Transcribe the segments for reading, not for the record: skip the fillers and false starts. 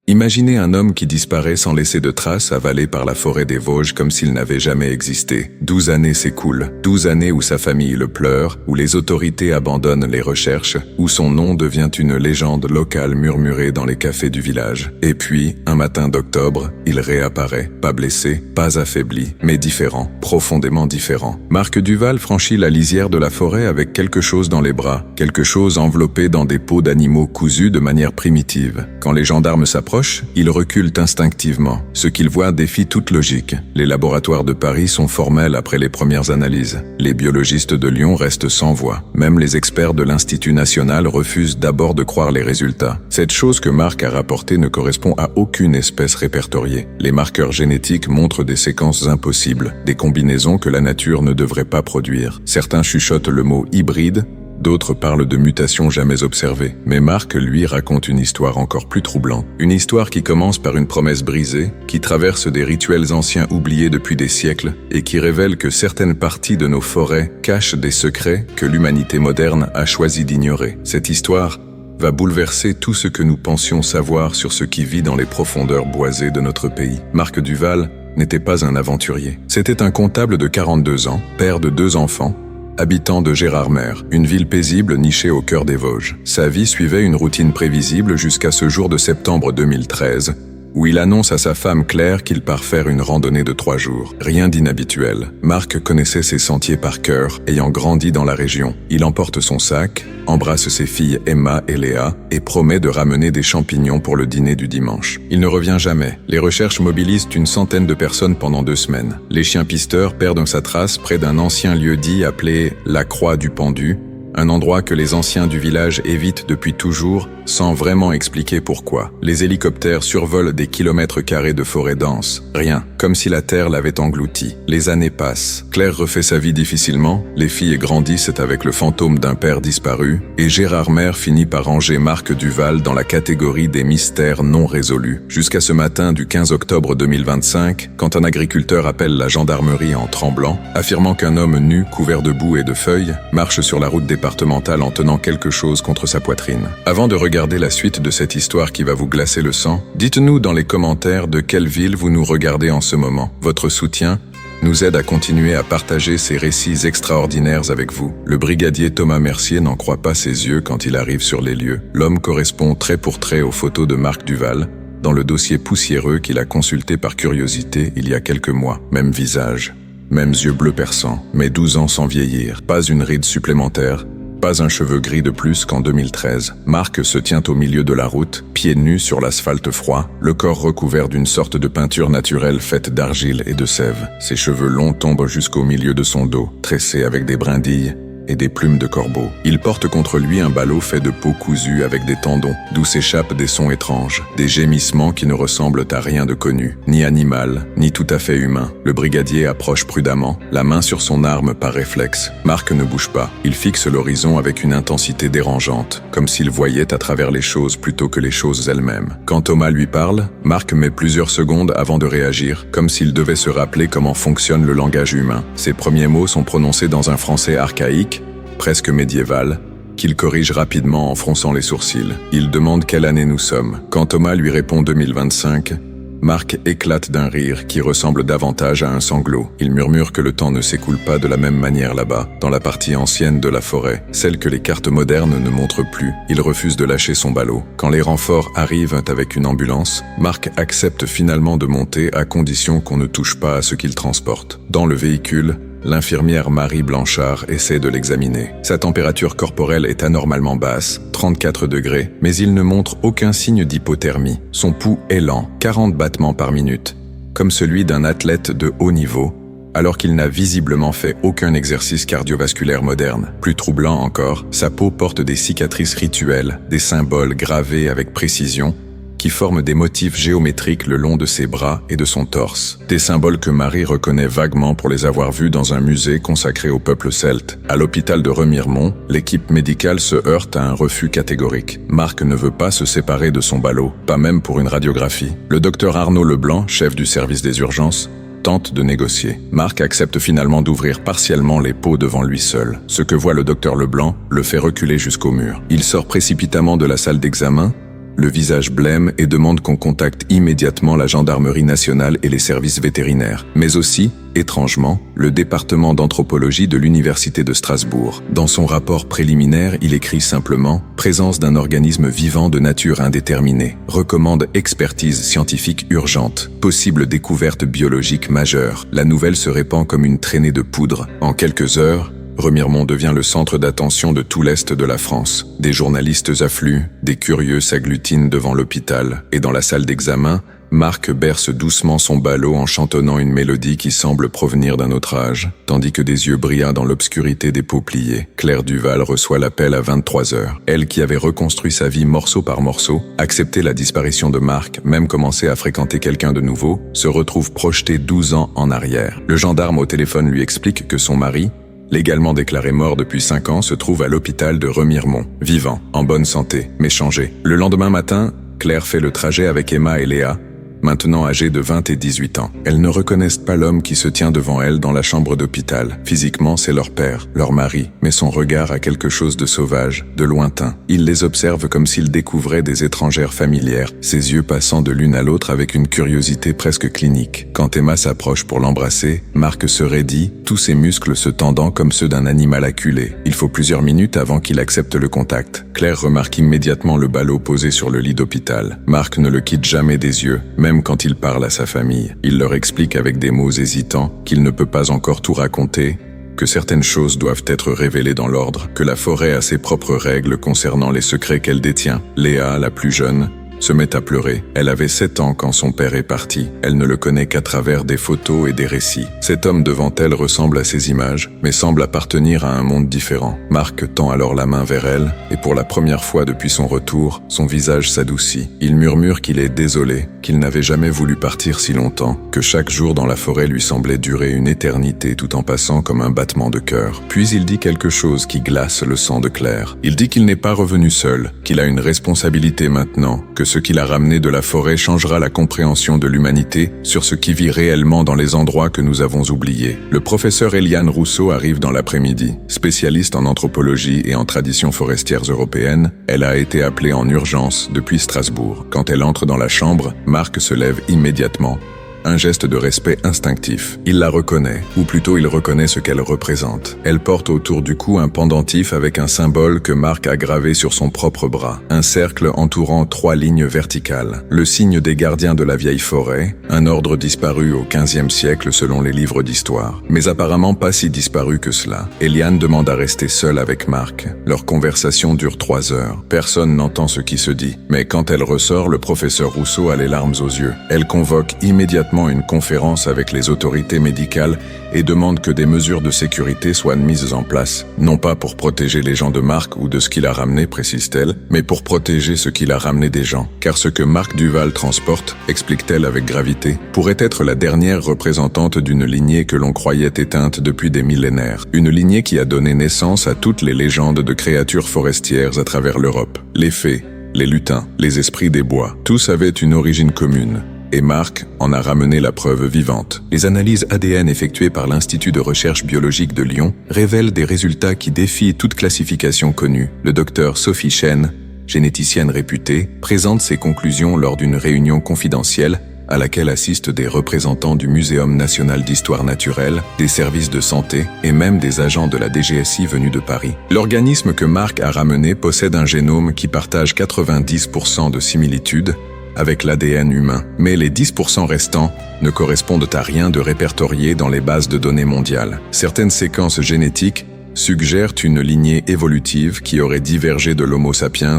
Imaginez un homme qui disparaît sans laisser de traces, avalé par la forêt des Vosges comme s'il n'avait jamais existé. 12 années s'écoulent, 12 années où sa famille le pleure, où les autorités abandonnent les recherches, où son nom devient une légende locale murmurée dans les cafés du village. Et puis, un matin d'octobre, il réapparaît, pas blessé, pas affaibli, mais différent, profondément différent. Marc Duval franchit la lisière de la forêt avec quelque chose dans les bras, quelque chose enveloppé dans des peaux d'animaux cousus de manière primitive. Quand les gendarmes s'approchent, ils reculent instinctivement. Ce qu'ils voient défie toute logique. Les laboratoires de Paris sont formels après les premières analyses. Les biologistes de Lyon restent sans voix. Même les experts de l'Institut national refusent d'abord de croire les résultats. Cette chose que Marc a rapportée ne correspond à aucune espèce répertoriée. Les marqueurs génétiques montrent des séquences impossibles, des combinaisons que la nature ne devrait pas produire. Certains chuchotent le mot hybride, d'autres parlent de mutations jamais observées. Mais Marc, lui, raconte une histoire encore plus troublante. Une histoire qui commence par une promesse brisée, qui traverse des rituels anciens oubliés depuis des siècles, et qui révèle que certaines parties de nos forêts cachent des secrets que l'humanité moderne a choisi d'ignorer. Cette histoire va bouleverser tout ce que nous pensions savoir sur ce qui vit dans les profondeurs boisées de notre pays. Marc Duval n'était pas un aventurier. C'était un comptable de 42 ans, père de 2 enfants, habitant de Gérardmer, une ville paisible nichée au cœur des Vosges. Sa vie suivait une routine prévisible jusqu'à ce jour de septembre 2013, où il annonce à sa femme Claire qu'il part faire une randonnée de 3 jours. Rien d'inhabituel. Marc connaissait ses sentiers par cœur, ayant grandi dans la région. Il emporte son sac, embrasse ses filles Emma et Léa et promet de ramener des champignons pour le dîner du dimanche. Il ne revient jamais. Les recherches mobilisent une centaine de personnes pendant 2 semaines. Les chiens pisteurs perdent sa trace près d'un ancien lieu-dit appelé la Croix du Pendu, un endroit que les anciens du village évitent depuis toujours, sans vraiment expliquer pourquoi. Les hélicoptères survolent des kilomètres carrés de forêt dense. Rien, comme si la terre l'avait englouti. Les années passent. Claire refait sa vie difficilement, les filles grandissent avec le fantôme d'un père disparu, et Gérardmer finit par ranger Marc Duval dans la catégorie des mystères non résolus. Jusqu'à ce matin du 15 octobre 2025, quand un agriculteur appelle la gendarmerie en tremblant, affirmant qu'un homme nu, couvert de boue et de feuilles, marche sur la route départementale en tenant quelque chose contre sa poitrine. Avant de regarder la suite de cette histoire qui va vous glacer le sang, dites-nous dans les commentaires de quelle ville vous nous regardez en ce moment. Votre soutien nous aide à continuer à partager ces récits extraordinaires avec vous. Le brigadier Thomas Mercier n'en croit pas ses yeux quand il arrive sur les lieux. L'homme correspond trait pour trait aux photos de Marc Duval, dans le dossier poussiéreux qu'il a consulté par curiosité il y a quelques mois. Même visage, mêmes yeux bleus perçants, mais 12 ans sans vieillir, pas une ride supplémentaire, pas un cheveu gris de plus qu'en 2013. Marc se tient au milieu de la route, pieds nus sur l'asphalte froid, le corps recouvert d'une sorte de peinture naturelle faite d'argile et de sève. Ses cheveux longs tombent jusqu'au milieu de son dos, tressés avec des brindilles et des plumes de corbeau. Il porte contre lui un ballot fait de peau cousue avec des tendons, d'où s'échappent des sons étranges, des gémissements qui ne ressemblent à rien de connu, ni animal, ni tout à fait humain. Le brigadier approche prudemment, la main sur son arme par réflexe. Marc ne bouge pas. Il fixe l'horizon avec une intensité dérangeante, comme s'il voyait à travers les choses plutôt que les choses elles-mêmes. Quand Thomas lui parle, Marc met plusieurs secondes avant de réagir, comme s'il devait se rappeler comment fonctionne le langage humain. Ses premiers mots sont prononcés dans un français archaïque, presque médiéval, qu'il corrige rapidement en fronçant les sourcils. Il demande quelle année nous sommes. Quand Thomas lui répond 2025, Marc éclate d'un rire qui ressemble davantage à un sanglot. Il murmure que le temps ne s'écoule pas de la même manière là-bas, dans la partie ancienne de la forêt, celle que les cartes modernes ne montrent plus. Il refuse de lâcher son ballot. Quand les renforts arrivent avec une ambulance, Marc accepte finalement de monter à condition qu'on ne touche pas à ce qu'il transporte. Dans le véhicule, l'infirmière Marie Blanchard essaie de l'examiner. Sa température corporelle est anormalement basse, 34 degrés, mais il ne montre aucun signe d'hypothermie. Son pouls est lent, 40 battements par minute, comme celui d'un athlète de haut niveau, alors qu'il n'a visiblement fait aucun exercice cardiovasculaire moderne. Plus troublant encore, sa peau porte des cicatrices rituelles, des symboles gravés avec précision, qui forment des motifs géométriques le long de ses bras et de son torse. Des symboles que Marie reconnaît vaguement pour les avoir vus dans un musée consacré au peuple celte. À l'hôpital de Remiremont, l'équipe médicale se heurte à un refus catégorique. Marc ne veut pas se séparer de son ballot, pas même pour une radiographie. Le docteur Arnaud Leblanc, chef du service des urgences, tente de négocier. Marc accepte finalement d'ouvrir partiellement les peaux devant lui seul. Ce que voit le docteur Leblanc le fait reculer jusqu'au mur. Il sort précipitamment de la salle d'examen, le visage blême et demande qu'on contacte immédiatement la gendarmerie nationale et les services vétérinaires, mais aussi, étrangement, le département d'anthropologie de l'Université de Strasbourg. Dans son rapport préliminaire, il écrit simplement « Présence d'un organisme vivant de nature indéterminée. Recommande expertise scientifique urgente. Possible découverte biologique majeure. » La nouvelle se répand comme une traînée de poudre. En quelques heures, Remiremont devient le centre d'attention de tout l'Est de la France. Des journalistes affluent, des curieux s'agglutinent devant l'hôpital, et dans la salle d'examen, Marc berce doucement son ballot en chantonnant une mélodie qui semble provenir d'un autre âge, tandis que des yeux brillants dans l'obscurité des peaux pliées. Claire Duval reçoit l'appel à 23 heures. Elle qui avait reconstruit sa vie morceau par morceau, accepté la disparition de Marc, même commencé à fréquenter quelqu'un de nouveau, se retrouve projetée 12 ans en arrière. Le gendarme au téléphone lui explique que son mari, légalement déclaré mort depuis 5 ans, se trouve à l'hôpital de Remiremont, vivant, en bonne santé, mais changé. Le lendemain matin, Claire fait le trajet avec Emma et Léa, maintenant âgées de 20 et 18 ans. Elles ne reconnaissent pas l'homme qui se tient devant elles dans la chambre d'hôpital. Physiquement, c'est leur père, leur mari, mais son regard a quelque chose de sauvage, de lointain. Il les observe comme s'il découvrait des étrangères familières, ses yeux passant de l'une à l'autre avec une curiosité presque clinique. Quand Emma s'approche pour l'embrasser, Marc se raidit, tous ses muscles se tendant comme ceux d'un animal acculé. Il faut plusieurs minutes avant qu'il accepte le contact. Claire remarque immédiatement le ballot posé sur le lit d'hôpital. Marc ne le quitte jamais des yeux, même quand il parle à sa famille. Il leur explique avec des mots hésitants qu'il ne peut pas encore tout raconter, que certaines choses doivent être révélées dans l'ordre, que la forêt a ses propres règles concernant les secrets qu'elle détient. Léa, la plus jeune, se met à pleurer. Elle avait 7 ans quand son père est parti. Elle ne le connaît qu'à travers des photos et des récits. Cet homme devant elle ressemble à ces images, mais semble appartenir à un monde différent. Marc tend alors la main vers elle, et pour la première fois depuis son retour, son visage s'adoucit. Il murmure qu'il est désolé, qu'il n'avait jamais voulu partir si longtemps, que chaque jour dans la forêt lui semblait durer une éternité tout en passant comme un battement de cœur. Puis il dit quelque chose qui glace le sang de Claire. Il dit qu'il n'est pas revenu seul, qu'il a une responsabilité maintenant, que ce qu'il a ramené de la forêt changera la compréhension de l'humanité sur ce qui vit réellement dans les endroits que nous avons oubliés. Le professeur Eliane Rousseau arrive dans l'après-midi. Spécialiste en anthropologie et en traditions forestières européennes, elle a été appelée en urgence depuis Strasbourg. Quand elle entre dans la chambre, Marc se lève immédiatement. Un geste de respect instinctif. Il la reconnaît, ou plutôt il reconnaît ce qu'elle représente. Elle porte autour du cou un pendentif avec un symbole que Marc a gravé sur son propre bras. Un cercle entourant 3 lignes verticales. Le signe des gardiens de la vieille forêt, un ordre disparu au XVe siècle selon les livres d'histoire. Mais apparemment pas si disparu que cela. Eliane demande à rester seule avec Marc. Leur conversation dure 3 heures. Personne n'entend ce qui se dit. Mais quand elle ressort, le professeur Rousseau a les larmes aux yeux. Elle convoque immédiatement une conférence avec les autorités médicales et demande que des mesures de sécurité soient mises en place, non pas pour protéger les gens de Marc ou de ce qu'il a ramené, précise-t-elle, mais pour protéger ce qu'il a ramené des gens. Car ce que Marc Duval transporte, explique-t-elle avec gravité, pourrait être la dernière représentante d'une lignée que l'on croyait éteinte depuis des millénaires. Une lignée qui a donné naissance à toutes les légendes de créatures forestières à travers l'Europe. Les fées, les lutins, les esprits des bois, tous avaient une origine commune. Et Marc en a ramené la preuve vivante. Les analyses ADN effectuées par l'Institut de recherche biologique de Lyon révèlent des résultats qui défient toute classification connue. Le docteur Sophie Chen, généticienne réputée, présente ses conclusions lors d'une réunion confidentielle à laquelle assistent des représentants du Muséum national d'histoire naturelle, des services de santé et même des agents de la DGSI venus de Paris. L'organisme que Marc a ramené possède un génome qui partage 90% de similitudes avec l'ADN humain, mais les 10% restants ne correspondent à rien de répertorié dans les bases de données mondiales. Certaines séquences génétiques suggèrent une lignée évolutive qui aurait divergé de l'Homo sapiens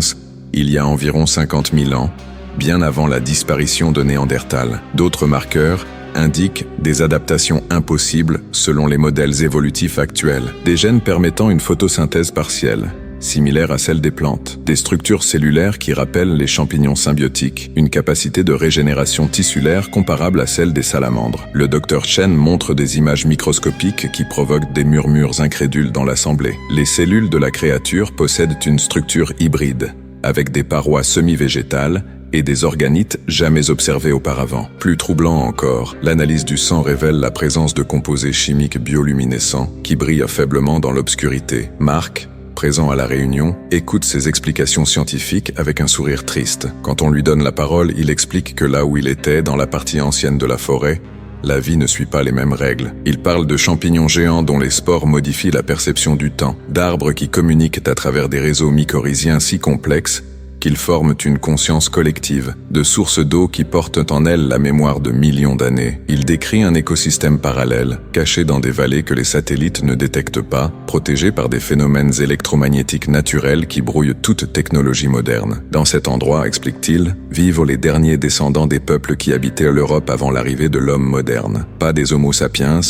il y a environ 50 000 ans, bien avant la disparition de Néandertal. D'autres marqueurs indiquent des adaptations impossibles selon les modèles évolutifs actuels, des gènes permettant une photosynthèse partielle, similaire à celle des plantes, des structures cellulaires qui rappellent les champignons symbiotiques, une capacité de régénération tissulaire comparable à celle des salamandres. Le docteur Chen montre des images microscopiques qui provoquent des murmures incrédules dans l'assemblée. Les cellules de la créature possèdent une structure hybride, avec des parois semi-végétales et des organites jamais observés auparavant. Plus troublant encore, l'analyse du sang révèle la présence de composés chimiques bioluminescents qui brillent faiblement dans l'obscurité. Marc présent à la réunion, écoute ses explications scientifiques avec un sourire triste. Quand on lui donne la parole, il explique que là où il était, dans la partie ancienne de la forêt, la vie ne suit pas les mêmes règles. Il parle de champignons géants dont les spores modifient la perception du temps, d'arbres qui communiquent à travers des réseaux mycorhiziens si complexes qu'ils forment une conscience collective, de sources d'eau qui portent en elles la mémoire de millions d'années. Il décrit un écosystème parallèle, caché dans des vallées que les satellites ne détectent pas, protégé par des phénomènes électromagnétiques naturels qui brouillent toute technologie moderne. Dans cet endroit, explique-t-il, vivent les derniers descendants des peuples qui habitaient l'Europe avant l'arrivée de l'homme moderne. Pas des Homo sapiens,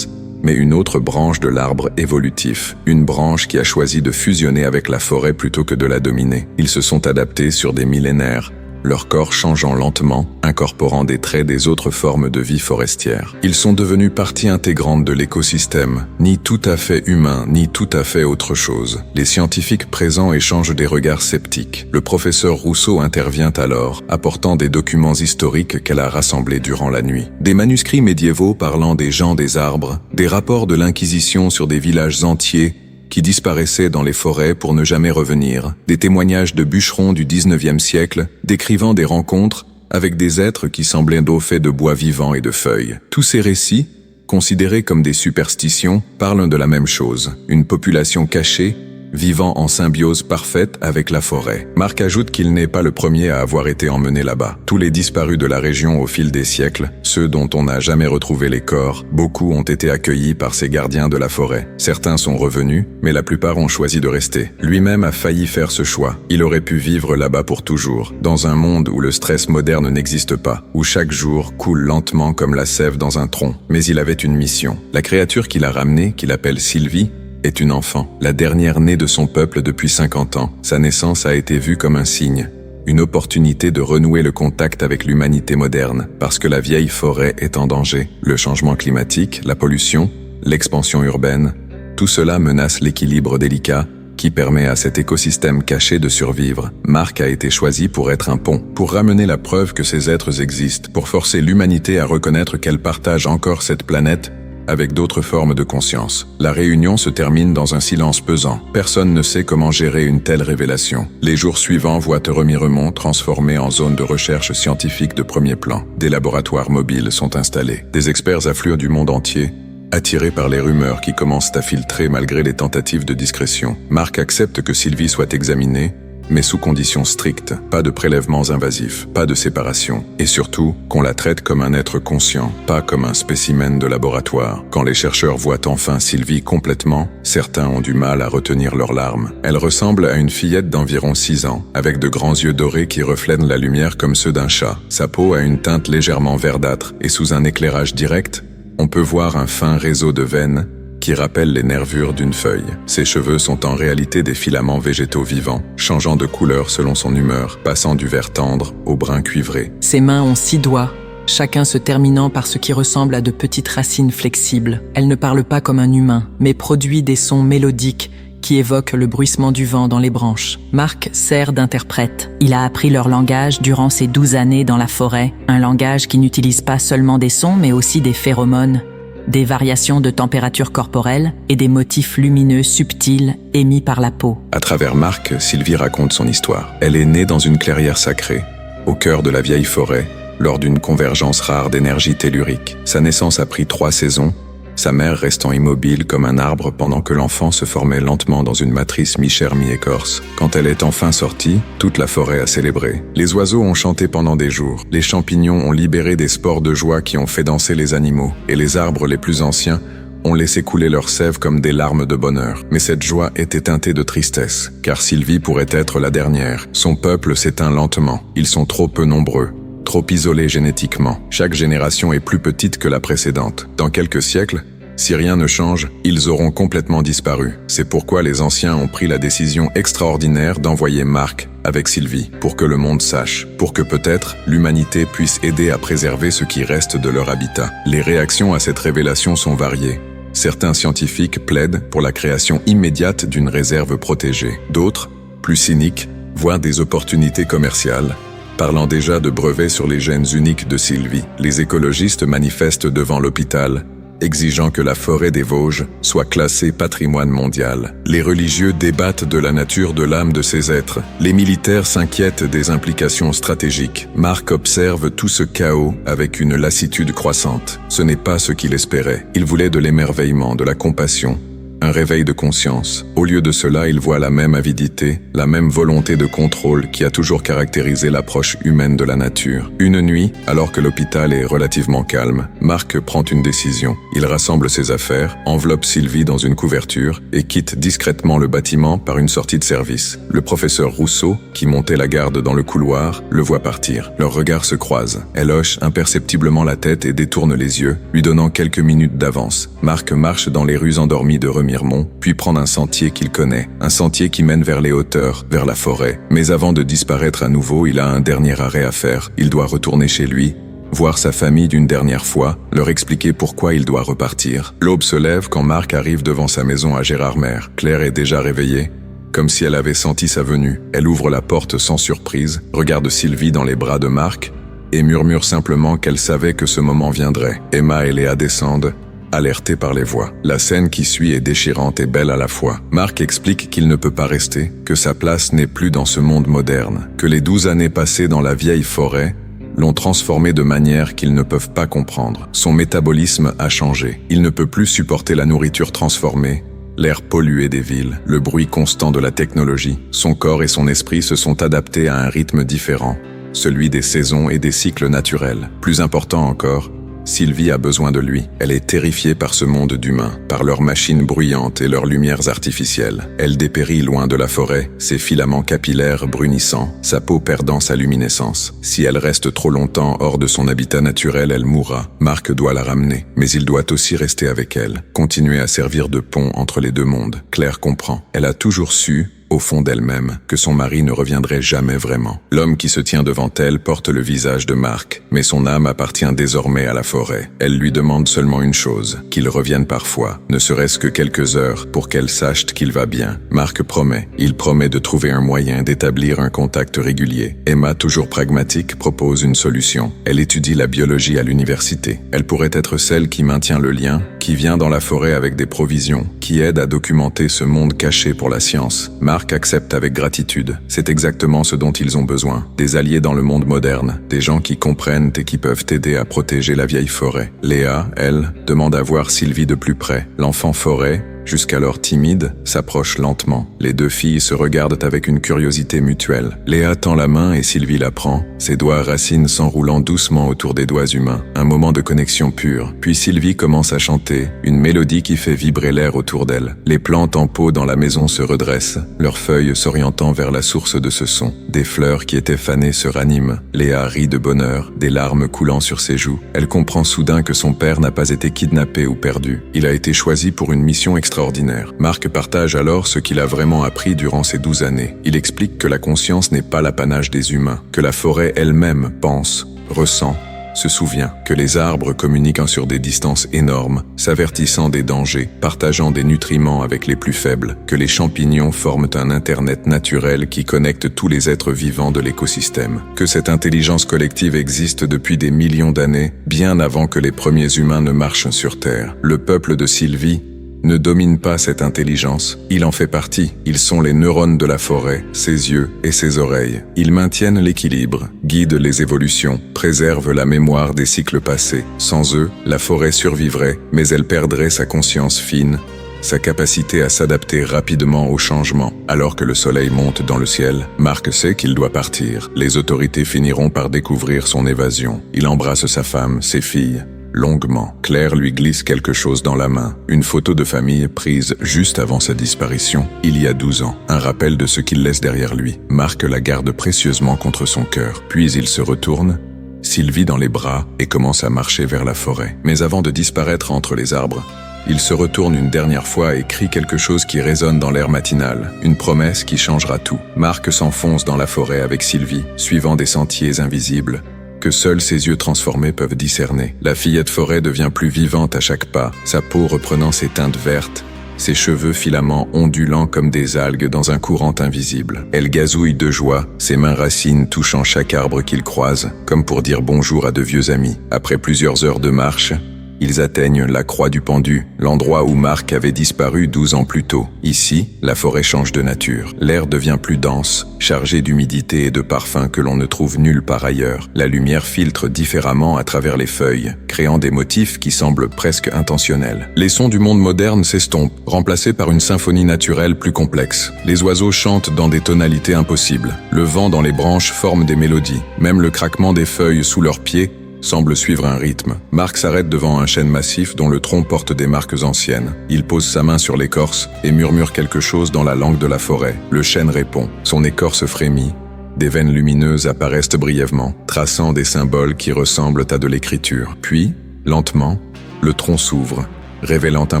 mais une autre branche de l'arbre évolutif, une branche qui a choisi de fusionner avec la forêt plutôt que de la dominer. Ils se sont adaptés sur des millénaires, leur corps changeant lentement, incorporant des traits des autres formes de vie forestière. Ils sont devenus partie intégrante de l'écosystème, ni tout à fait humain, ni tout à fait autre chose. Les scientifiques présents échangent des regards sceptiques. Le professeur Rousseau intervient alors, apportant des documents historiques qu'elle a rassemblés durant la nuit. Des manuscrits médiévaux parlant des gens des arbres, des rapports de l'Inquisition sur des villages entiers qui disparaissaient dans les forêts pour ne jamais revenir, des témoignages de bûcherons du 19e siècle décrivant des rencontres avec des êtres qui semblaient faits de bois vivant et de feuilles. Tous ces récits, considérés comme des superstitions, parlent de la même chose, une population cachée, vivant en symbiose parfaite avec la forêt. Marc ajoute qu'il n'est pas le premier à avoir été emmené là-bas. Tous les disparus de la région au fil des siècles, ceux dont on n'a jamais retrouvé les corps, beaucoup ont été accueillis par ces gardiens de la forêt. Certains sont revenus, mais la plupart ont choisi de rester. Lui-même a failli faire ce choix. Il aurait pu vivre là-bas pour toujours, dans un monde où le stress moderne n'existe pas, où chaque jour coule lentement comme la sève dans un tronc. Mais il avait une mission. La créature qu'il a ramenée, qu'il appelle Sylvie, est une enfant, la dernière née de son peuple depuis 50 ans. Sa naissance a été vue comme un signe, une opportunité de renouer le contact avec l'humanité moderne, parce que la vieille forêt est en danger. Le changement climatique, la pollution, l'expansion urbaine, tout cela menace l'équilibre délicat qui permet à cet écosystème caché de survivre. Marc a été choisi pour être un pont, pour ramener la preuve que ces êtres existent, pour forcer l'humanité à reconnaître qu'elle partage encore cette planète avec d'autres formes de conscience. La réunion se termine dans un silence pesant. Personne ne sait comment gérer une telle révélation. Les jours suivants voient Remiremont transformé en zone de recherche scientifique de premier plan. Des laboratoires mobiles sont installés. Des experts affluent du monde entier, attirés par les rumeurs qui commencent à filtrer malgré les tentatives de discrétion. Marc accepte que Sylvie soit examinée, mais sous conditions strictes, pas de prélèvements invasifs, pas de séparation, et surtout qu'on la traite comme un être conscient, pas comme un spécimen de laboratoire. Quand les chercheurs voient enfin Sylvie complètement, certains ont du mal à retenir leurs larmes. Elle ressemble à une fillette d'environ 6 ans, avec de grands yeux dorés qui reflètent la lumière comme ceux d'un chat. Sa peau a une teinte légèrement verdâtre, et sous un éclairage direct, on peut voir un fin réseau de veines qui rappelle les nervures d'une feuille. Ses cheveux sont en réalité des filaments végétaux vivants, changeant de couleur selon son humeur, passant du vert tendre au brun cuivré. Ses mains ont 6 doigts, chacun se terminant par ce qui ressemble à de petites racines flexibles. Elle ne parle pas comme un humain, mais produit des sons mélodiques qui évoquent le bruissement du vent dans les branches. Marc sert d'interprète. Il a appris leur langage durant ses 12 années dans la forêt, un langage qui n'utilise pas seulement des sons, mais aussi des phéromones, des variations de température corporelle et des motifs lumineux subtils émis par la peau. À travers Marc, Sylvie raconte son histoire. Elle est née dans une clairière sacrée, au cœur de la vieille forêt, lors d'une convergence rare d'énergie tellurique. Sa naissance a pris 3 saisons, sa mère restant immobile comme un arbre pendant que l'enfant se formait lentement dans une matrice mi-chair mi-écorce. Quand elle est enfin sortie, toute la forêt a célébré. Les oiseaux ont chanté pendant des jours, les champignons ont libéré des spores de joie qui ont fait danser les animaux, et les arbres les plus anciens ont laissé couler leur sève comme des larmes de bonheur. Mais cette joie était teintée de tristesse, car Sylvie pourrait être la dernière. Son peuple s'éteint lentement, ils sont trop peu nombreux, trop isolés génétiquement. Chaque génération est plus petite que la précédente. Dans quelques siècles, si rien ne change, ils auront complètement disparu. C'est pourquoi les anciens ont pris la décision extraordinaire d'envoyer Marc avec Sylvie, pour que le monde sache, pour que peut-être l'humanité puisse aider à préserver ce qui reste de leur habitat. Les réactions à cette révélation sont variées. Certains scientifiques plaident pour la création immédiate d'une réserve protégée. D'autres, plus cyniques, voient des opportunités commerciales, parlant déjà de brevets sur les gènes uniques de Sylvie. Les écologistes manifestent devant l'hôpital, exigeant que la forêt des Vosges soit classée patrimoine mondial. Les religieux débattent de la nature de l'âme de ces êtres. Les militaires s'inquiètent des implications stratégiques. Marc observe tout ce chaos avec une lassitude croissante. Ce n'est pas ce qu'il espérait. Il voulait de l'émerveillement, de la compassion, un réveil de conscience. Au lieu de cela, il voit la même avidité, la même volonté de contrôle qui a toujours caractérisé l'approche humaine de la nature. Une nuit, alors que l'hôpital est relativement calme, Marc prend une décision. Il rassemble ses affaires, enveloppe Sylvie dans une couverture et quitte discrètement le bâtiment par une sortie de service. Le professeur Rousseau, qui montait la garde dans le couloir, le voit partir. Leurs regards se croisent. Elle hoche imperceptiblement la tête et détourne les yeux, lui donnant quelques minutes d'avance. Marc marche dans les rues endormies de Remiremont, puis prend un sentier qu'il connaît, un sentier qui mène vers les hauteurs, vers la forêt. Mais avant de disparaître à nouveau, il a un dernier arrêt à faire. Il doit retourner chez lui, voir sa famille d'une dernière fois, leur expliquer pourquoi il doit repartir. L'aube se lève quand Marc arrive devant sa maison à Gérardmer. Claire est déjà réveillée, comme si elle avait senti sa venue. Elle ouvre la porte sans surprise, regarde Sylvie dans les bras de Marc et murmure simplement qu'elle savait que ce moment viendrait. Emma et Léa descendent, alerté par les voix. La scène qui suit est déchirante et belle à la fois. Marc explique qu'il ne peut pas rester, que sa place n'est plus dans ce monde moderne, que les 12 années passées dans la vieille forêt l'ont transformé de manière qu'ils ne peuvent pas comprendre. Son métabolisme a changé. Il ne peut plus supporter la nourriture transformée, l'air pollué des villes, le bruit constant de la technologie. Son corps et son esprit se sont adaptés à un rythme différent, celui des saisons et des cycles naturels. Plus important encore, Sylvie a besoin de lui. Elle est terrifiée par ce monde d'humains, par leurs machines bruyantes et leurs lumières artificielles. Elle dépérit loin de la forêt, ses filaments capillaires brunissants, sa peau perdant sa luminescence. Si elle reste trop longtemps hors de son habitat naturel, elle mourra. Marc doit la ramener, mais il doit aussi rester avec elle, continuer à servir de pont entre les deux mondes. Claire comprend. Elle a toujours su, au fond d'elle-même, que son mari ne reviendrait jamais vraiment. L'homme qui se tient devant elle porte le visage de Marc, mais son âme appartient désormais à la forêt. Elle lui demande seulement une chose, qu'il revienne parfois, ne serait-ce que quelques heures, pour qu'elle sache qu'il va bien. Marc promet. Il promet de trouver un moyen d'établir un contact régulier. Emma, toujours pragmatique, propose une solution. Elle étudie la biologie à l'université. Elle pourrait être celle qui maintient le lien, qui vient dans la forêt avec des provisions, qui aide à documenter ce monde caché pour la science. Marc accepte avec gratitude. C'est exactement ce dont ils ont besoin. Des alliés dans le monde moderne, des gens qui comprennent et qui peuvent aider à protéger la vieille forêt. Léa, elle, demande à voir Sylvie de plus près. L'enfant forêt, jusqu'alors timide, s'approche lentement. Les deux filles se regardent avec une curiosité mutuelle. Léa tend la main et Sylvie la prend, ses doigts racines s'enroulant doucement autour des doigts humains. Un moment de connexion pure. Puis Sylvie commence à chanter, une mélodie qui fait vibrer l'air autour d'elle. Les plantes en pot dans la maison se redressent, leurs feuilles s'orientant vers la source de ce son. Des fleurs qui étaient fanées se raniment. Léa rit de bonheur, des larmes coulant sur ses joues. Elle comprend soudain que son père n'a pas été kidnappé ou perdu. Il a été choisi pour une mission extraordinaire. Marc partage alors ce qu'il a vraiment appris durant ces 12 années. Il explique que la conscience n'est pas l'apanage des humains, que la forêt elle-même pense, ressent, se souvient, que les arbres communiquent sur des distances énormes, s'avertissant des dangers, partageant des nutriments avec les plus faibles, que les champignons forment un internet naturel qui connecte tous les êtres vivants de l'écosystème, que cette intelligence collective existe depuis des millions d'années, bien avant que les premiers humains ne marchent sur Terre. Le peuple de Sylvie ne domine pas cette intelligence, il en fait partie. Ils sont les neurones de la forêt, ses yeux et ses oreilles. Ils maintiennent l'équilibre, guident les évolutions, préservent la mémoire des cycles passés. Sans eux, la forêt survivrait, mais elle perdrait sa conscience fine, sa capacité à s'adapter rapidement aux changements. Alors que le soleil monte dans le ciel, Marc sait qu'il doit partir. Les autorités finiront par découvrir son évasion. Il embrasse sa femme, ses filles, longuement. Claire lui glisse quelque chose dans la main, une photo de famille prise juste avant sa disparition, il y a 12 ans, un rappel de ce qu'il laisse derrière lui. Marc la garde précieusement contre son cœur, puis il se retourne, Sylvie dans les bras, et commence à marcher vers la forêt. Mais avant de disparaître entre les arbres, il se retourne une dernière fois et crie quelque chose qui résonne dans l'air matinal, une promesse qui changera tout. Marc s'enfonce dans la forêt avec Sylvie, suivant des sentiers invisibles, que seuls ses yeux transformés peuvent discerner. La fillette forêt devient plus vivante à chaque pas, sa peau reprenant ses teintes vertes, ses cheveux filaments ondulant comme des algues dans un courant invisible. Elle gazouille de joie, ses mains racines touchant chaque arbre qu'il croise, comme pour dire bonjour à de vieux amis. Après plusieurs heures de marche, Ils atteignent la croix du pendu, l'endroit où Mark avait disparu 12 ans plus tôt. Ici, la forêt change de nature. L'air devient plus dense, chargé d'humidité et de parfums que l'on ne trouve nulle part ailleurs. La lumière filtre différemment à travers les feuilles, créant des motifs qui semblent presque intentionnels. Les sons du monde moderne s'estompent, remplacés par une symphonie naturelle plus complexe. Les oiseaux chantent dans des tonalités impossibles. Le vent dans les branches forme des mélodies. Même le craquement des feuilles sous leurs pieds semble suivre un rythme. Mark s'arrête devant un chêne massif dont le tronc porte des marques anciennes. Il pose sa main sur l'écorce et murmure quelque chose dans la langue de la forêt. Le chêne répond. Son écorce frémit. Des veines lumineuses apparaissent brièvement, traçant des symboles qui ressemblent à de l'écriture. Puis, lentement, le tronc s'ouvre, révélant un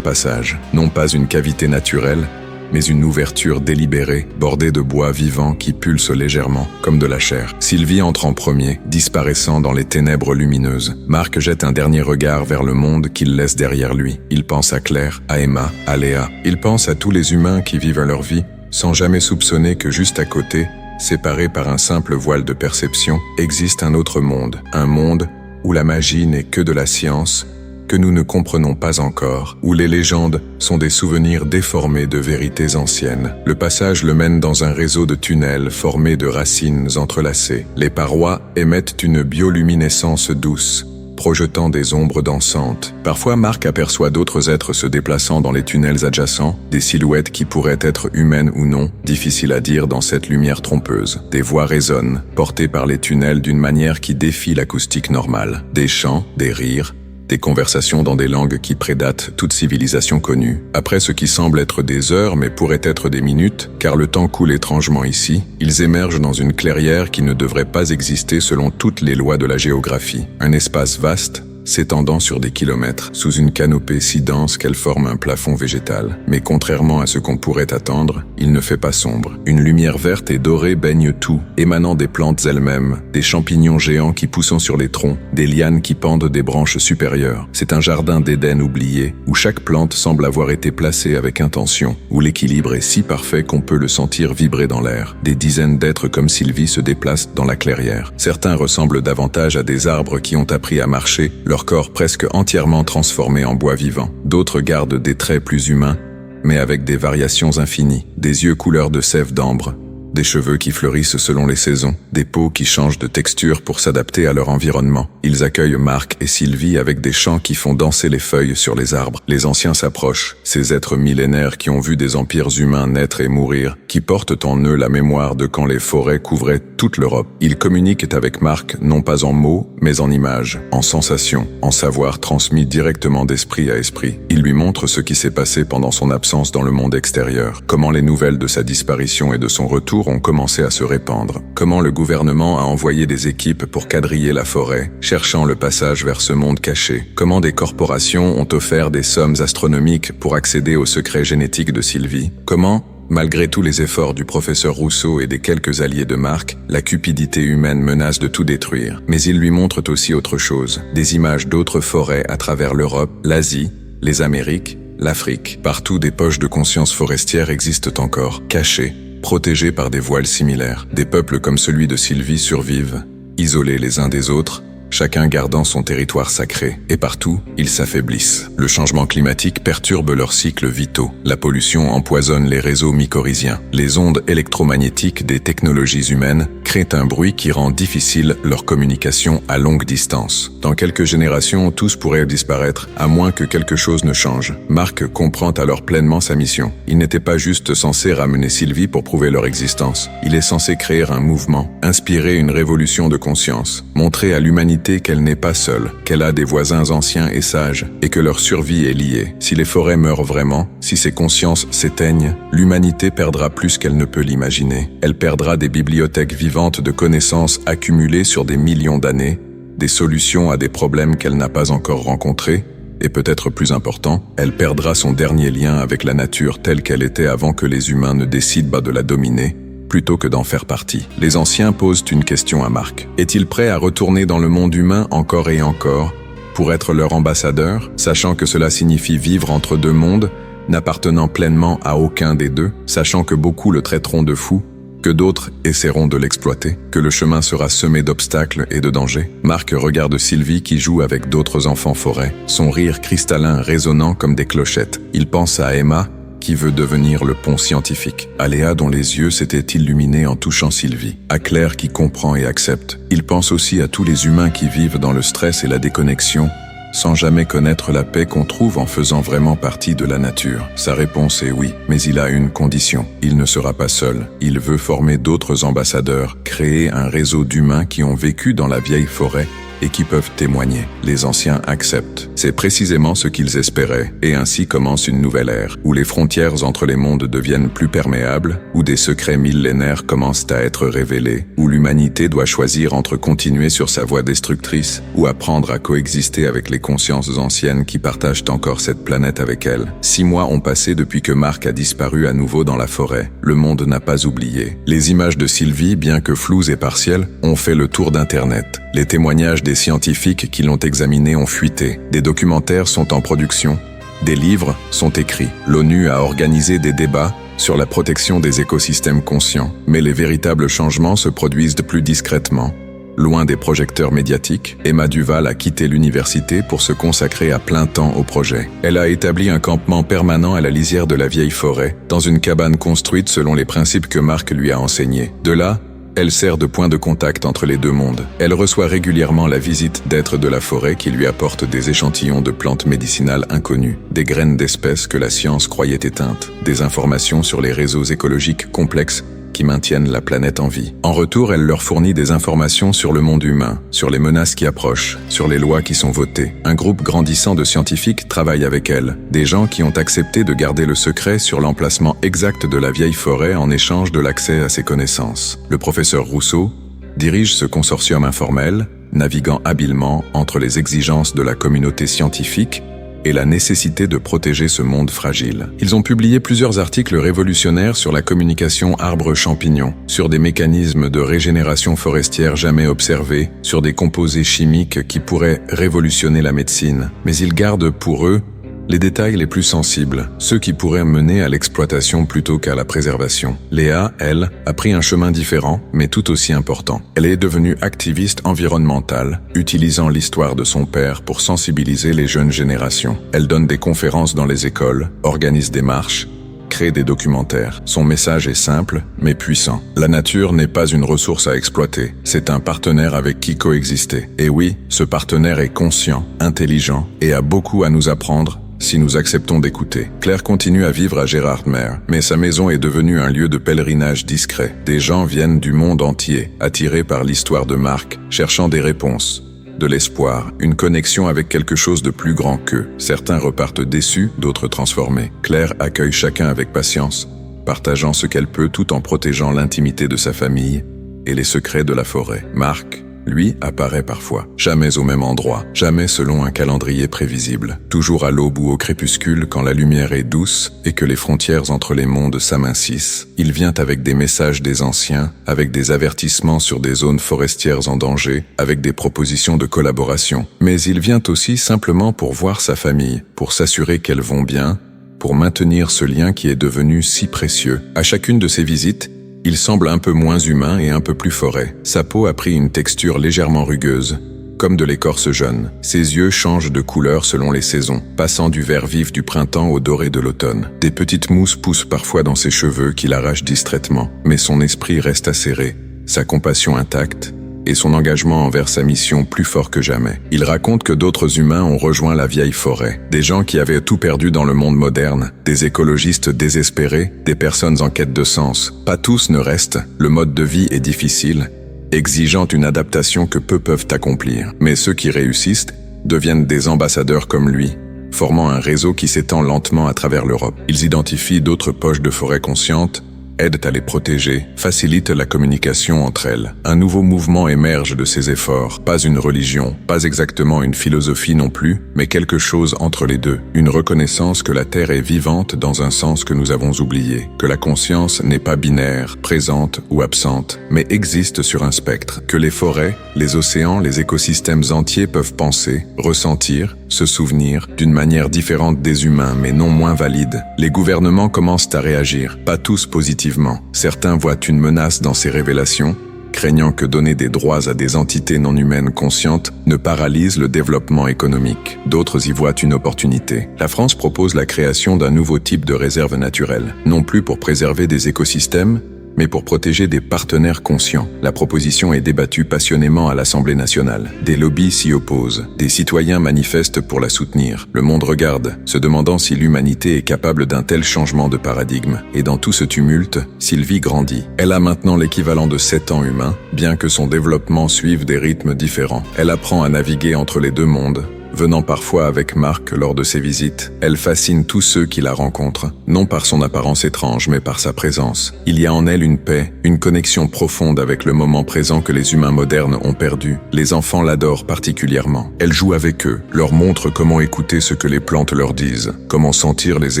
passage. Non pas une cavité naturelle, mais une ouverture délibérée, bordée de bois vivant qui pulse légèrement, comme de la chair. Sylvie entre en premier, disparaissant dans les ténèbres lumineuses. Mark jette un dernier regard vers le monde qu'il laisse derrière lui. Il pense à Claire, à Emma, à Léa. Il pense à tous les humains qui vivent leur vie, sans jamais soupçonner que juste à côté, séparé par un simple voile de perception, existe un autre monde. Un monde où la magie n'est que de la science, que nous ne comprenons pas encore, où les légendes sont des souvenirs déformés de vérités anciennes. Le passage le mène dans un réseau de tunnels formés de racines entrelacées. Les parois émettent une bioluminescence douce, projetant des ombres dansantes. Parfois, Mark aperçoit d'autres êtres se déplaçant dans les tunnels adjacents, des silhouettes qui pourraient être humaines ou non, difficile à dire dans cette lumière trompeuse. Des voix résonnent, portées par les tunnels d'une manière qui défie l'acoustique normale. Des chants, des rires, des conversations dans des langues qui prédatent toute civilisation connue. Après ce qui semble être des heures mais pourrait être des minutes, car le temps coule étrangement ici, ils émergent dans une clairière qui ne devrait pas exister selon toutes les lois de la géographie. Un espace vaste, s'étendant sur des kilomètres, sous une canopée si dense qu'elle forme un plafond végétal. Mais contrairement à ce qu'on pourrait attendre, il ne fait pas sombre. Une lumière verte et dorée baigne tout, émanant des plantes elles-mêmes, des champignons géants qui poussent sur les troncs, des lianes qui pendent des branches supérieures. C'est un jardin d'Éden oublié, où chaque plante semble avoir été placée avec intention, où l'équilibre est si parfait qu'on peut le sentir vibrer dans l'air. Des dizaines d'êtres comme Sylvie se déplacent dans la clairière. Certains ressemblent davantage à des arbres qui ont appris à marcher, leur corps presque entièrement transformé en bois vivant. D'autres gardent des traits plus humains, mais avec des variations infinies. Des yeux couleur de sève d'ambre, des cheveux qui fleurissent selon les saisons, des peaux qui changent de texture pour s'adapter à leur environnement. Ils accueillent Mark et Sylvie avec des chants qui font danser les feuilles sur les arbres. Les anciens s'approchent, ces êtres millénaires qui ont vu des empires humains naître et mourir, qui portent en eux la mémoire de quand les forêts couvraient toute l'Europe. Ils communiquent avec Mark non pas en mots, mais en images, en sensations, en savoir transmis directement d'esprit à esprit. Ils lui montrent ce qui s'est passé pendant son absence dans le monde extérieur, comment les nouvelles de sa disparition et de son retour ont commencé à se répandre, comment le gouvernement a envoyé des équipes pour quadriller la forêt, cherchant le passage vers ce monde caché, comment des corporations ont offert des sommes astronomiques pour accéder aux secrets génétiques de Sylvie, comment, malgré tous les efforts du professeur Rousseau et des quelques alliés de Mark, la cupidité humaine menace de tout détruire. Mais ils lui montrent aussi autre chose, des images d'autres forêts à travers l'Europe, l'Asie, les Amériques, l'Afrique. Partout des poches de conscience forestière existent encore, cachées, protégés par des voiles similaires. Des peuples comme celui de Sylvie survivent, isolés les uns des autres, chacun gardant son territoire sacré. Et partout, ils s'affaiblissent. Le changement climatique perturbe leurs cycles vitaux. La pollution empoisonne les réseaux mycorhiziens. Les ondes électromagnétiques des technologies humaines créent un bruit qui rend difficile leur communication à longue distance. Dans quelques générations, tous pourraient disparaître, à moins que quelque chose ne change. Mark comprend alors pleinement sa mission. Il n'était pas juste censé ramener Sylvie pour prouver leur existence. Il est censé créer un mouvement, inspirer une révolution de conscience, montrer à l'humanité qu'elle n'est pas seule, qu'elle a des voisins anciens et sages, et que leur survie est liée. Si les forêts meurent vraiment, si ces consciences s'éteignent, l'humanité perdra plus qu'elle ne peut l'imaginer. Elle perdra des bibliothèques vivantes de connaissances accumulées sur des millions d'années, des solutions à des problèmes qu'elle n'a pas encore rencontrés, et peut-être plus important, elle perdra son dernier lien avec la nature telle qu'elle était avant que les humains ne décident de la dominer, plutôt que d'en faire partie. Les anciens posent une question à Mark. Est-il prêt à retourner dans le monde humain encore et encore, pour être leur ambassadeur, sachant que cela signifie vivre entre deux mondes, n'appartenant pleinement à aucun des deux, sachant que beaucoup le traiteront de fou, que d'autres essaieront de l'exploiter, que le chemin sera semé d'obstacles et de dangers. Marc regarde Sylvie qui joue avec d'autres enfants forêts, son rire cristallin résonnant comme des clochettes. Il pense à Emma, qui veut devenir le pont scientifique, à Léa dont les yeux s'étaient illuminés en touchant Sylvie, à Claire qui comprend et accepte. Il pense aussi à tous les humains qui vivent dans le stress et la déconnexion, sans jamais connaître la paix qu'on trouve en faisant vraiment partie de la nature. Sa réponse est oui, mais il a une condition. Il ne sera pas seul. Il veut former d'autres ambassadeurs, créer un réseau d'humains qui ont vécu dans la vieille forêt et qui peuvent témoigner. Les anciens acceptent. C'est précisément ce qu'ils espéraient, et ainsi commence une nouvelle ère, où les frontières entre les mondes deviennent plus perméables, où des secrets millénaires commencent à être révélés, où l'humanité doit choisir entre continuer sur sa voie destructrice, ou apprendre à coexister avec les consciences anciennes qui partagent encore cette planète avec elle. 6 mois ont passé depuis que Marc a disparu à nouveau dans la forêt. Le monde n'a pas oublié. Les images de Sylvie, bien que floues et partielles, ont fait le tour d'Internet. Les témoignages des scientifiques qui l'ont examiné ont fuité. Des documentaires sont en production. Des livres sont écrits. L'ONU a organisé des débats sur la protection des écosystèmes conscients. Mais les véritables changements se produisent plus discrètement. Loin des projecteurs médiatiques, Emma Duval a quitté l'université pour se consacrer à plein temps au projet. Elle a établi un campement permanent à la lisière de la vieille forêt, dans une cabane construite selon les principes que Marc lui a enseignés. De là, elle sert de point de contact entre les deux mondes. Elle reçoit régulièrement la visite d'êtres de la forêt qui lui apportent des échantillons de plantes médicinales inconnues, des graines d'espèces que la science croyait éteintes, des informations sur les réseaux écologiques complexes qui maintiennent la planète en vie. En retour, elle leur fournit des informations sur le monde humain, sur les menaces qui approchent, sur les lois qui sont votées. Un groupe grandissant de scientifiques travaille avec elle, des gens qui ont accepté de garder le secret sur l'emplacement exact de la vieille forêt en échange de l'accès à ses connaissances. Le professeur Rousseau dirige ce consortium informel, naviguant habilement entre les exigences de la communauté scientifique et la nécessité de protéger ce monde fragile. Ils ont publié plusieurs articles révolutionnaires sur la communication arbre-champignon, sur des mécanismes de régénération forestière jamais observés, sur des composés chimiques qui pourraient révolutionner la médecine. Mais ils gardent pour eux les détails les plus sensibles, ceux qui pourraient mener à l'exploitation plutôt qu'à la préservation. Léa, elle, a pris un chemin différent, mais tout aussi important. Elle est devenue activiste environnementale, utilisant l'histoire de son père pour sensibiliser les jeunes générations. Elle donne des conférences dans les écoles, organise des marches, crée des documentaires. Son message est simple, mais puissant. La nature n'est pas une ressource à exploiter, c'est un partenaire avec qui coexister. Et oui, ce partenaire est conscient, intelligent et a beaucoup à nous apprendre si nous acceptons d'écouter. Claire continue à vivre à Gérardmer, mais sa maison est devenue un lieu de pèlerinage discret. Des gens viennent du monde entier, attirés par l'histoire de Marc, cherchant des réponses, de l'espoir, une connexion avec quelque chose de plus grand qu'eux. Certains repartent déçus, d'autres transformés. Claire accueille chacun avec patience, partageant ce qu'elle peut tout en protégeant l'intimité de sa famille et les secrets de la forêt. Marc, lui, apparaît parfois, jamais au même endroit, jamais selon un calendrier prévisible, toujours à l'aube ou au crépuscule quand la lumière est douce et que les frontières entre les mondes s'amincissent. Il vient avec des messages des anciens, avec des avertissements sur des zones forestières en danger, avec des propositions de collaboration. Mais il vient aussi simplement pour voir sa famille, pour s'assurer qu'elles vont bien, pour maintenir ce lien qui est devenu si précieux. À chacune de ses visites, il semble un peu moins humain et un peu plus forêt. Sa peau a pris une texture légèrement rugueuse, comme de l'écorce jeune. Ses yeux changent de couleur selon les saisons, passant du vert vif du printemps au doré de l'automne. Des petites mousses poussent parfois dans ses cheveux qu'il arrache distraitement, mais son esprit reste acéré, sa compassion intacte, et son engagement envers sa mission plus fort que jamais. Il raconte que d'autres humains ont rejoint la vieille forêt, des gens qui avaient tout perdu dans le monde moderne, des écologistes désespérés, des personnes en quête de sens. Pas tous ne restent, le mode de vie est difficile, exigeant une adaptation que peu peuvent accomplir. Mais ceux qui réussissent deviennent des ambassadeurs comme lui, formant un réseau qui s'étend lentement à travers l'Europe. Ils identifient d'autres poches de forêt conscientes, aident à les protéger, facilitent la communication entre elles. Un nouveau mouvement émerge de ces efforts, pas une religion, pas exactement une philosophie non plus, mais quelque chose entre les deux. Une reconnaissance que la Terre est vivante dans un sens que nous avons oublié, que la conscience n'est pas binaire, présente ou absente, mais existe sur un spectre, que les forêts, les océans, les écosystèmes entiers peuvent penser, ressentir, se souvenir d'une manière différente des humains, mais non moins valide. Les gouvernements commencent à réagir, pas tous positivement, positivement. Certains voient une menace dans ces révélations, craignant que donner des droits à des entités non humaines conscientes ne paralyse le développement économique. D'autres y voient une opportunité. La France propose la création d'un nouveau type de réserve naturelle, non plus pour préserver des écosystèmes, mais pour protéger des partenaires conscients. La proposition est débattue passionnément à l'Assemblée nationale. Des lobbies s'y opposent. Des citoyens manifestent pour la soutenir. Le monde regarde, se demandant si l'humanité est capable d'un tel changement de paradigme. Et dans tout ce tumulte, Sylvie grandit. Elle a maintenant l'équivalent de 7 ans humains, bien que son développement suive des rythmes différents. Elle apprend à naviguer entre les deux mondes, venant parfois avec Marc lors de ses visites. Elle fascine tous ceux qui la rencontrent, non par son apparence étrange, mais par sa présence. Il y a en elle une paix, une connexion profonde avec le moment présent que les humains modernes ont perdu. Les enfants l'adorent particulièrement. Elle joue avec eux, leur montre comment écouter ce que les plantes leur disent, comment sentir les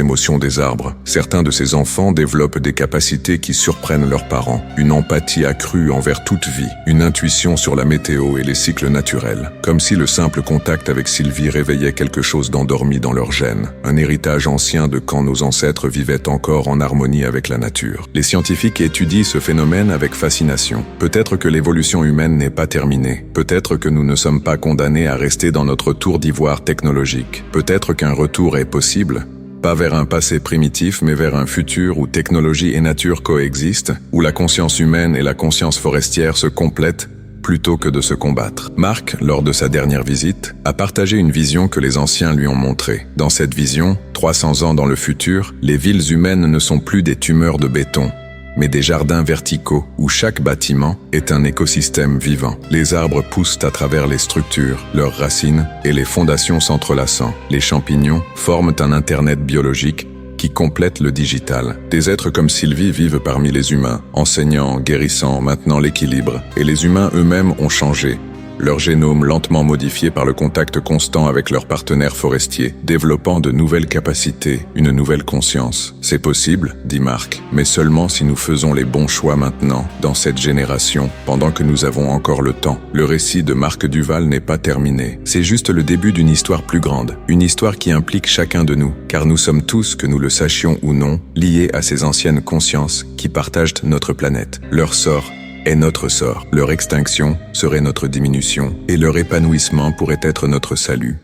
émotions des arbres. Certains de ces enfants développent des capacités qui surprennent leurs parents, une empathie accrue envers toute vie, une intuition sur la météo et les cycles naturels, comme si le simple contact avec Sylvie réveillait quelque chose d'endormi dans leurs gènes, un héritage ancien de quand nos ancêtres vivaient encore en harmonie avec la nature. Les scientifiques étudient ce phénomène avec fascination. Peut-être que l'évolution humaine n'est pas terminée. Peut-être que nous ne sommes pas condamnés à rester dans notre tour d'ivoire technologique. Peut-être qu'un retour est possible, pas vers un passé primitif, mais vers un futur où technologie et nature coexistent, où la conscience humaine et la conscience forestière se complètent, plutôt que de se combattre. Marc, lors de sa dernière visite, a partagé une vision que les anciens lui ont montrée. Dans cette vision, 300 ans dans le futur, les villes humaines ne sont plus des tumeurs de béton, mais des jardins verticaux où chaque bâtiment est un écosystème vivant. Les arbres poussent à travers les structures, leurs racines et les fondations s'entrelaçant. Les champignons forment un internet biologique qui complète le digital. Des êtres comme Sylvie vivent parmi les humains, enseignant, guérissant, maintenant l'équilibre. Et les humains eux-mêmes ont changé, leur génome lentement modifié par le contact constant avec leurs partenaires forestiers, développant de nouvelles capacités, une nouvelle conscience. C'est possible, dit Marc, mais seulement si nous faisons les bons choix maintenant, dans cette génération, pendant que nous avons encore le temps. Le récit de Marc Duval n'est pas terminé. C'est juste le début d'une histoire plus grande, une histoire qui implique chacun de nous, car nous sommes tous, que nous le sachions ou non, liés à ces anciennes consciences qui partagent notre planète. Leur sort est notre sort. Leur extinction serait notre diminution, et leur épanouissement pourrait être notre salut.